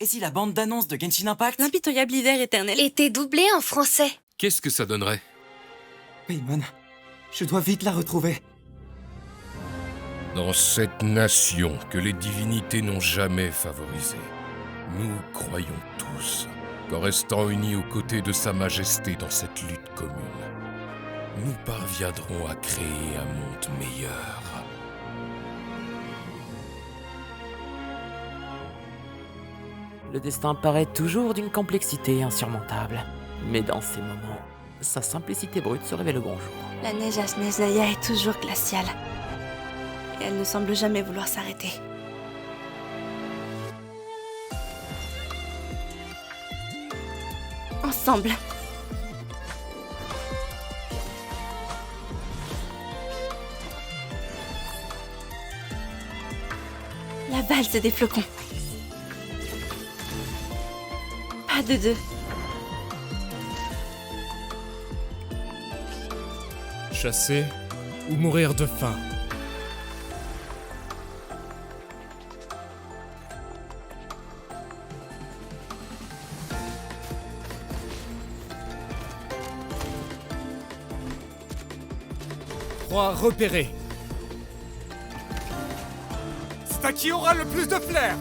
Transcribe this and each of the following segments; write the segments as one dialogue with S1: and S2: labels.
S1: Et si la bande d'annonces de Genshin Impact
S2: L'impitoyable hiver éternel
S3: était doublée en français.
S4: Qu'est-ce que ça donnerait?
S1: Paimon, je dois vite la retrouver.
S5: Dans cette nation que les divinités n'ont jamais favorisée, nous croyons tous qu'en restant unis aux côtés de Sa Majesté dans cette lutte commune, nous parviendrons à créer un monde meilleur.
S6: Le destin paraît toujours d'une complexité insurmontable. Mais dans ces moments, sa simplicité brute se révèle au grand jour.
S2: La neige à Snezaya est toujours glaciale. Et elle ne semble jamais vouloir s'arrêter. Ensemble. La valse des flocons. Pas de deux.
S7: Chasser ou mourir de faim. Proie repérée.
S4: C'est à qui aura le plus de flair?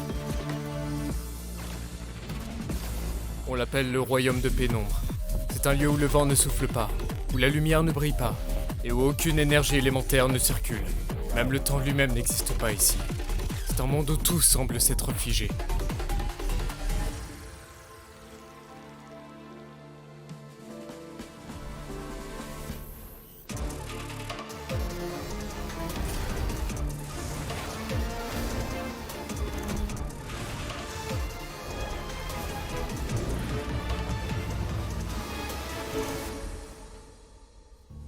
S7: On l'appelle le royaume de pénombre. C'est un lieu où le vent ne souffle pas, où la lumière ne brille pas, et où aucune énergie élémentaire ne circule. Même le temps lui-même n'existe pas ici. C'est un monde où tout semble s'être figé.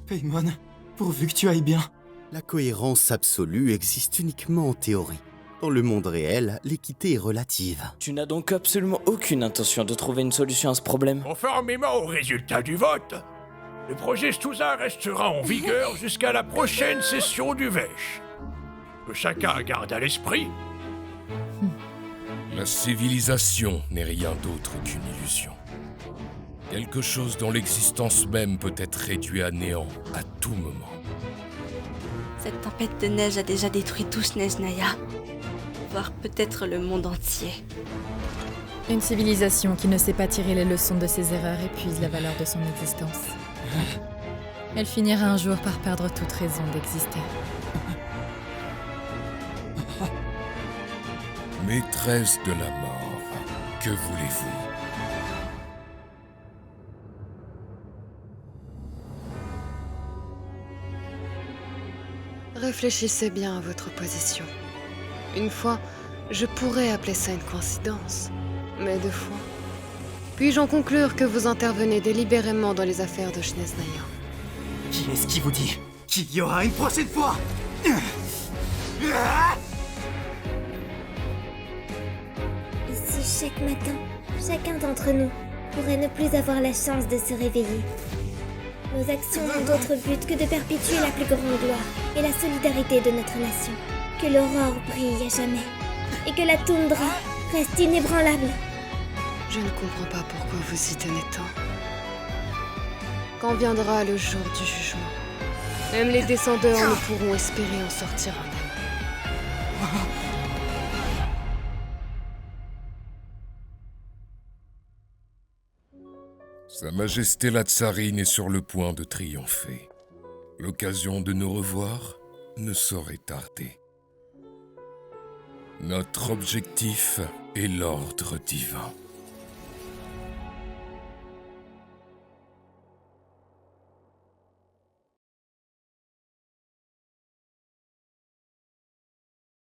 S1: Paimon, pourvu que tu ailles bien.
S8: La cohérence absolue existe uniquement en théorie. Dans le monde réel, l'équité est relative.
S6: Tu n'as donc absolument aucune intention de trouver une solution à ce problème?
S9: Conformément au résultat du vote, le projet Stuza restera en vigueur jusqu'à la prochaine session du Vèche. Que chacun garde à l'esprit.
S5: La civilisation n'est rien d'autre qu'une illusion. Quelque chose dont l'existence même peut être réduite à néant à tout moment.
S2: Cette tempête de neige a déjà détruit tout Snezhnaya. Voire peut-être le monde entier.
S10: Une civilisation qui ne sait pas tirer les leçons de ses erreurs épuise la valeur de son existence. Elle finira un jour par perdre toute raison d'exister.
S5: Maîtresse de la mort, que voulez-vous?
S11: Réfléchissez bien à votre position. Une fois, je pourrais appeler ça une coïncidence. Mais deux fois... Puis-je en conclure que vous intervenez délibérément dans les affaires de Snezhnaya?
S1: Qui est-ce qui vous dit qu'il y aura une prochaine fois?
S12: Et si chaque matin, chacun d'entre nous pourrait ne plus avoir la chance de se réveiller? Nos actions n'ont d'autre but que de perpétuer la plus grande gloire et la solidarité de notre nation. Que l'aurore brille à jamais et que la toundra reste inébranlable.
S11: Je ne comprends pas pourquoi vous y tenez tant. Quand viendra le jour du jugement, même les descendeurs ne pourront espérer en sortir indemnes.
S5: Sa Majesté la Tsarine est sur le point de triompher. L'occasion de nous revoir ne saurait tarder. Notre objectif est l'ordre divin.